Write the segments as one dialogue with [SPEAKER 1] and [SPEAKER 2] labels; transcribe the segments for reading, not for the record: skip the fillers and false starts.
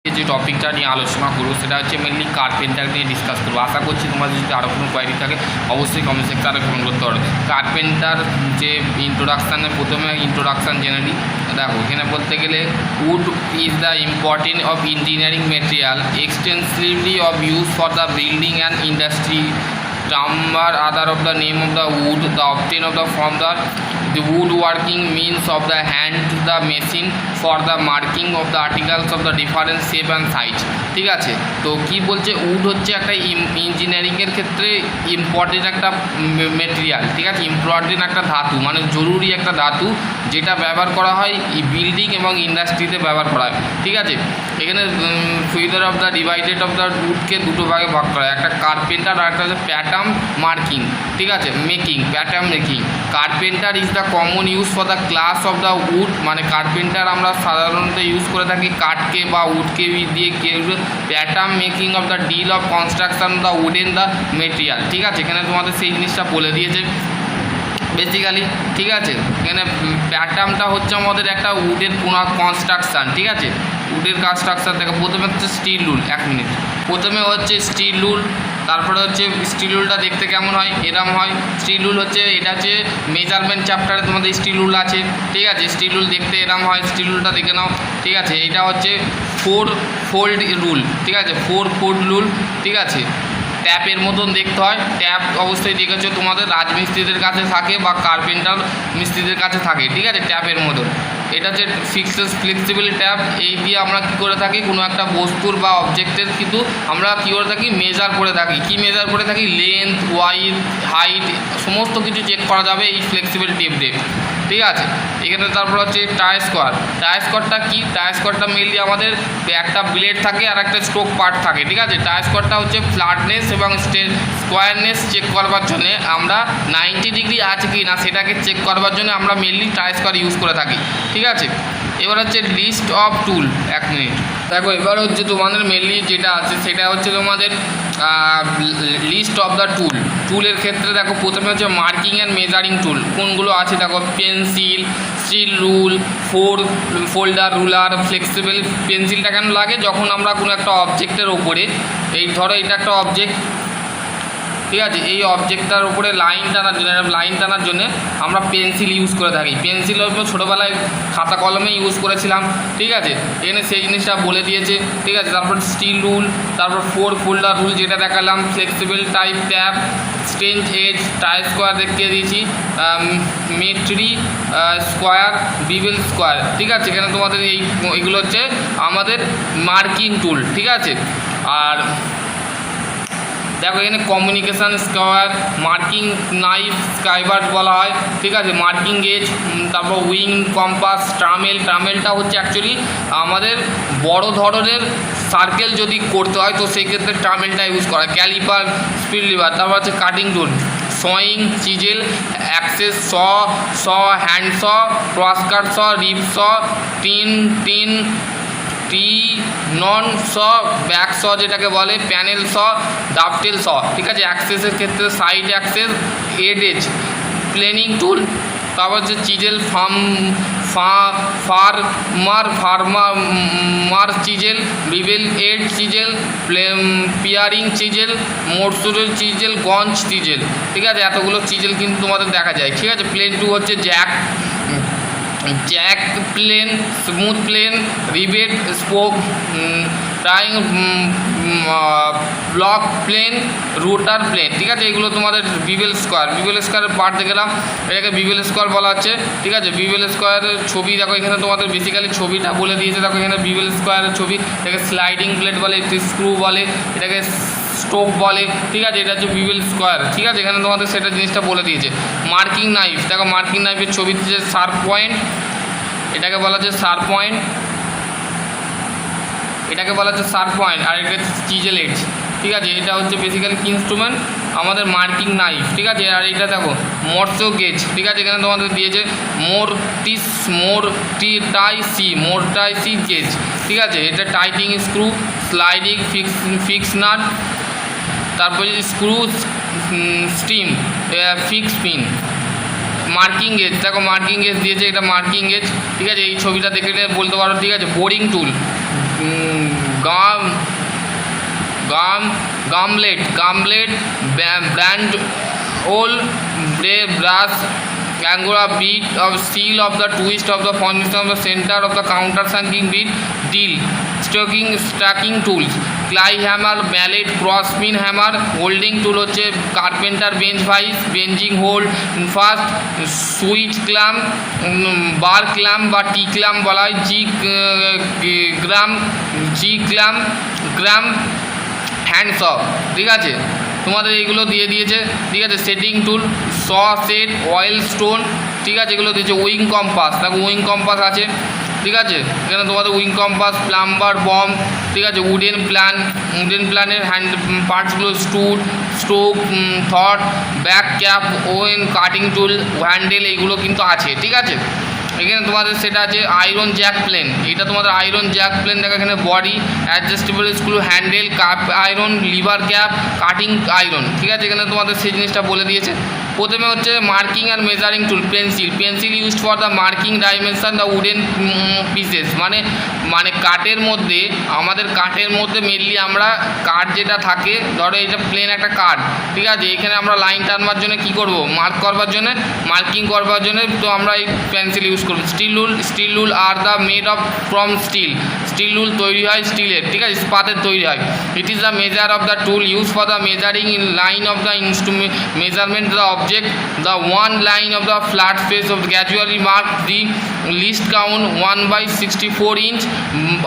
[SPEAKER 1] যে টপিকটা নিয়ে আলোচনা করবো সেটা হচ্ছে মেনলি কার্পেন্টার নিয়ে ডিসকাস করবো। আশা করছি তোমাদের যদি আরও কোনো কোয়ারি থাকে অবশ্যই কমেন্ট সেকশনে কমেন্ট করতে পারো। কার্পেন্টার যে প্রথমে ইন্ট্রোডাকশান জেনে নিই। দেখো, এখানে বলতে গেলে wood is the important of engineering material extensively of use for the building and industry timber other of the name of the wood the obtain of the from the woodworking means of the hand the machine for the marking of the articles of the different shape and size। ঠিক আছে, তো কি বলছে, would হচ্ছে একটা ইঞ্জিনিয়ারিংয়ের ক্ষেত্রে important একটা মেটেরিয়াল। ঠিক আছে, ইম্পর্টেন্ট একটা ধাতু, মানে জরুরি একটা ধাতু যেটা ব্যবহার করা হয় বিল্ডিং এবং ইন্ডাস্ট্রিতে ব্যবহার করা হয়। ঠিক আছে, এখানে future of the divided of the উডকে দুটো ভাগে ভাগ করা হয়, একটা কার্পেন্টার আর একটা হচ্ছে প্যাটার্ন মার্কিং। ঠিক আছে, making, pattern making. Carpenter is the common use for the class of the wood, মানে কার্পেন্টার আমরা সাধারণত ইউজ করে থাকি কাঠকে বা উডকে দিয়ে pattern making of the deal of construction the wooden the material. ঠিক আছে, এখানে তোমাদের সেই জিনিসটা বলে দিয়েছে বেসিক্যালি। ঠিক আছে, এখানে প্যাটার্নটা হচ্ছে আমাদের একটা উডের কনস্ট্রাকশান। ঠিক আছে, উডের কনস্ট্রাকশান থেকে প্রথমে হচ্ছে স্টিল রুল। এক মিনিট, প্রথমে হচ্ছে স্টিল রুল, তারপরে হচ্ছে স্টিল রুলটা দেখতে কেমন হয়, এরম হয়। স্টিল রুল হচ্ছে, এটা হচ্ছে মেজারমেন্ট চ্যাপ্টারে তোমাদের স্টিল রুল আছে। ঠিক আছে, স্টিল রুল দেখতে এরম হয়, স্টিল রুলটা দেখে নাও। ঠিক আছে, এটা হচ্ছে 4 ফোল্ড রুল। ঠিক আছে, 4 ফোল্ড রুল। ঠিক আছে, ট্যাপের মতন দেখতে হয়। ট্যাপ অবশ্যই দেখেছো তোমাদের রাজমিস্ত্রিদের কাছে থাকে বা কার্পেন্টার মিস্ত্রিদের কাছে থাকে। ঠিক আছে, ট্যাপের মতন। এটা হচ্ছে ফ্লেক্সিবল ট্যাপ। এই দিয়ে আমরা কী করে থাকি, কোনো একটা বস্তুর বা অবজেক্টের কিন্তু আমরা কী করে থাকি, মেজার করে থাকি। কি মেজার করে থাকি, লেন্থ, ওয়াইড, হাইট সমস্ত কিছু চেক করা যাবে এই ফ্লেক্সিবল টেপ দিয়ে। ঠিক আছে, এখানে তারপর হচ্ছে টাই স্কোয়ার। টাই স্কোয়ারটা কি, টাই স্কোয়ারটা মেনলি আমাদের একটা ব্লেড থাকে আর একটা স্ট্রোক পার্ট থাকে। ঠিক আছে, টাই স্কোয়ারটা হচ্ছে ফ্ল্যাটনেস এবং স্কোয়ারনেস চেক করবার জন্য, আমরা 90 ডিগ্রি আছে কি না সেটাকে চেক করবার জন্য আমরা মেনলি টাই স্কোয়ার ইউজ করে থাকি। ঠিক আছে, এবার হচ্ছে লিস্ট অফ টুল। এক মিনিট, দেখো এবার হচ্ছে তোমাদের মেনলি যেটা আছে সেটা হচ্ছে তোমাদের লিস্ট অফ দ্য টুল। টুলের ক্ষেত্রে দেখো প্রথমে হচ্ছে মার্কিং অ্যান্ড মেজারিং টুল। কোনগুলো আছে দেখো, pencil, steel rule, folder, ruler, flexible. পেন্সিলটা কেন লাগে, যখন আমরা কোনো একটা অবজেক্টের ওপরে, এই ধরো এটা একটা অবজেক্ট। ঠিক আছে, এই অবজেক্টটার উপরে লাইন টানার জন্য আমরা পেন্সিল ইউজ করে থাকি। পেন্সিল ছোটোবেলায় খাতা কলমে ইউজ করেছিলাম। ঠিক আছে, এখানে সেই জিনিসটা বলে দিয়েছে। ঠিক আছে, তারপর স্টিল রুল, তারপর 4 ফোল্ডার রুল যেটা দেখালাম, flexible type tape, straight edge, try square দেখিয়ে দিয়েছি, মেট্রি স্কোয়ার, বিবেল স্কোয়ার। ঠিক আছে, এখানে তোমাদের এইগুলো হচ্ছে আমাদের মার্কিং টুল। ঠিক আছে, আর দেখো এখানে কমিউনিকেশান স্কোয়ার, মার্কিং নাইফ, স্কাইবার্ড বলা হয়। ঠিক আছে, মার্কিং গেজ, তারপর উইং, কম্পাস, ট্রামেলটা হচ্ছে অ্যাকচুয়ালি আমাদের বড় ধরনের সার্কেল যদি করতে হয় তো সেই ক্ষেত্রে ট্রামেলটা ইউজ করা হয়। ক্যালিপার, স্পিড লিভার, তারপর হচ্ছে কাটিং টুল, সয়িং, চিজেল, অ্যাক্সেস, স, হ্যান্ড স, ক্রসকাট স, রিপ স, টিন নন স, ব্যাক স যেটাকে বলে, প্যানেল স, ডাফটেল স। ঠিক আছে, অ্যাক্সেসের ক্ষেত্রে side axes, adzes, planing tool, তারপর হচ্ছে chisel, firmer chisel, bevel edge chisel, paring chisel, মোরসুরের চিজেল, গঞ্জ চিজেল। ঠিক আছে, এতগুলো চিজেল কিন্তু তোমাদের দেখা যায়। ঠিক আছে, প্লেন টু হচ্ছে jack plane, smooth plane, rebate, spoke, টাইং, ব্লক প্লেন, রোটার প্লেন। ঠিক আছে, এগুলো তোমাদের বিবেল স্কোয়ারের পার্ট দেখলাম, এটাকে বিবেল স্কোয়ার বলা হচ্ছে। ঠিক আছে, বিবেল স্কোয়ারের ছবি দেখো, এখানে তোমাদের বেসিক্যালি ছবিটা বলে দিয়েছে। দেখো এখানে বিবেল স্কোয়ারের ছবি, এটাকে স্লাইডিং প্লেট বলে, স্ক্রু বলে, এটাকে স্টোক বলে। ঠিক আছে, এটা হচ্ছে বিবেল স্কোয়ার। ঠিক আছে, এখানে তোমাদের সেটা জিনিসটা বলে দিয়েছে। মার্কিং নাইফ, দেখো মার্কিং নাইফের ছবি দিয়েছে, শার্প পয়েন্ট, এটাকে বলা হচ্ছে শার্প পয়েন্ট, আর এটা হচ্ছে চিজেল এজ। ঠিক আছে, এটা হচ্ছে বেসিক্যালি কি ইনস্ট্রুমেন্ট, আমাদের মার্কিং নাইফ। ঠিক আছে, আর এটা দেখো মর্সো গেজ। ঠিক আছে, এখানে তোমাদের দিয়েছে মোরটাই সি গেজ। ঠিক আছে, এটা টাইটিং স্ক্রু, স্লাইডিং, ফিক্স নাট, তারপরে screw, steam, fix pin, marking gauge. দেখো মার্কিং গেজ দিয়েছে, এটা মার্কিং গেজ। ঠিক আছে, এই ছবিটা দেখে বলতে পারো। ঠিক আছে, বোরিং টুল, গামলেট ব্র্যান্ড ওল brush Angora beat of seal of the twist of the foundation of the center of the countersinking beat deal stacking tools clay hammer mallet crosspin hammer holding tool হচ্ছে carpenter bench vice benching hold fast switch clamp bar clamp বা T ক্লাম বলা হয় গ্রাম hands of ঠিক আছে তোমাদের এইগুলো দিয়ে দিয়েছে ঠিক আছে সেটিং টুল সেট অয়েল স্টোন ঠিক আছে এগুলো দিয়েছে উইং কম্পাস দেখো উইং কম্পাস আছে ঠিক আছে এখানে তোমাদের উইং কম্পাস প্লাম্বার বম ঠিক আছে উডেন প্ল্যানের হ্যান্ড পার্টসগুলো স্টোক থট ব্যাক ক্যাপ ওয়েন কাটিং টুল হ্যান্ডেল এইগুলো কিন্তু আছে ঠিক আছে এখানে তোমাদের সেটা আছে আয়রন জ্যাক প্লেন এটা তোমাদের আয়রন জ্যাক প্লেন দেখো এখানে body adjustable screw handle cup iron liver cap cutting iron ঠিক আছে এখানে তোমাদের সেই জিনিসটা বলে দিয়েছে প্রথমে হচ্ছে মার্কিং আর measuring tool pencil used for the marking dimension the wooden pieces মানে কাঠের মধ্যে মেনলি আমরা কাঠ যেটা থাকে ধরো এটা প্লেন একটা কাঠ ঠিক আছে এখানে আমরা লাইন টানবার জন্য কি করব মার্কিং করবার জন্য তো আমরা এই পেন্সিল ইউজ করব স্টিল রুল আর the made of from steel rule তৈরি হয় স্টিলের ঠিক আছে ইস্পাতের তৈরি হয় it is the measure of the tool use for the measuring in line of the measurement the object the one line of the flat face of gradually mark the least count 1/64 inch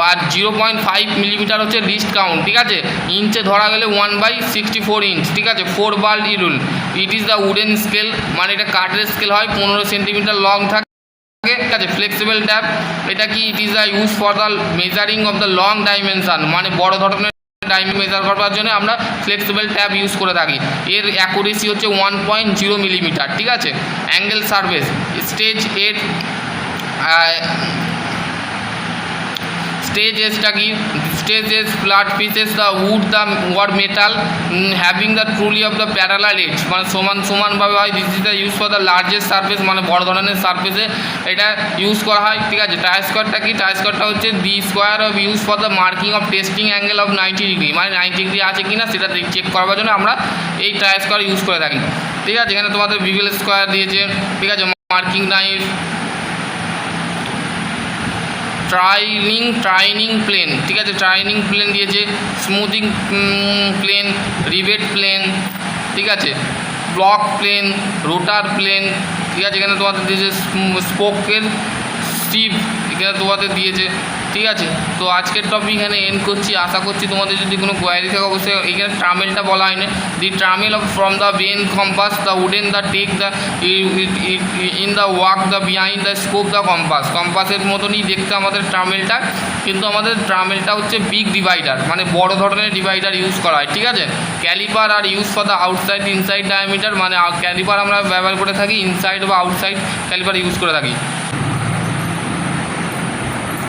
[SPEAKER 1] R 0.5 millimetre হচ্ছে list count ঠিক আছে ইঞ্চে ধরা গেলে 1/64 inch ঠিক আছে 4 বার rule it is the wooden scale মানে এটা কাঠের স্কেল হয় 15 সেন্টিমিটার লং থাকে ঠিক আছে ফ্লেক্সিবল ট্যাপ এটা কি ইট is the use for the measuring of the long dimension মানে বড় ধরনের টাইম মেজার করবার জন্য আমরা ফ্লেক্সিবল ট্যাব ইউজ করে থাকি এর অ্যাকুরেসি হচ্ছে 1.0 মিলিমিটার ঠিক আছে angle surface stage edge flat pieces the wood the or metal having the truly of the parallel edge মানে সমানভাবে হয় this is the use for the largest surface মানে বড় ধরনের সার্ফেসে এটা ইউজ করা হয় ঠিক আছে টাই স্কোয়ারটা কি টাই স্কোয়ারটা হচ্ছে দি square of use for the marking of testing angle of 90 degree মানে 90 ডিগ্রি আছে কিনা সেটা চেক করবার জন্য আমরা এই টাই স্কোয়ার ইউজ করে থাকি ঠিক আছে এখানে তোমাদের বিগেল স্কোয়ার দিয়েছে ঠিক আছে মার্কিং নাইফ ট্রাইনিং প্লেন ঠিক আছে ট্রাইনিং প্লেন দিয়েছে স্মুথিং প্লেন রিবেট প্লেন ঠিক আছে ব্লক প্লেন রোটার প্লেন ঠিক আছে এখানে তোমাদের দিয়েছে স্পোকের স্টিভ এখানে তোমাদের দিয়েছে ঠিক আছে তো আজকের টপিক এখানে এন্ড করছি আশা করছি তোমাদের যদি কোনো কোয়ারি থাকে অবশ্যই এখানে ট্রামেলটা বলা হয়নি the trammel of from the beam compass the wooden the take the in the walk the behind the scope the কম্পাসের মতনই দেখতে আমাদের ট্রামেলটা কিন্তু আমাদের ট্রামেলটা হচ্ছে বিগ ডিভাইডার মানে বড় ধরনের ডিভাইডার ইউজ করা হয় ঠিক আছে ক্যালিপার আর use for the outside inside diameter মানে ক্যালিপার আমরা ব্যবহার করে থাকি ইনসাইড বা আউটসাইড ক্যালিপার ইউজ করে থাকি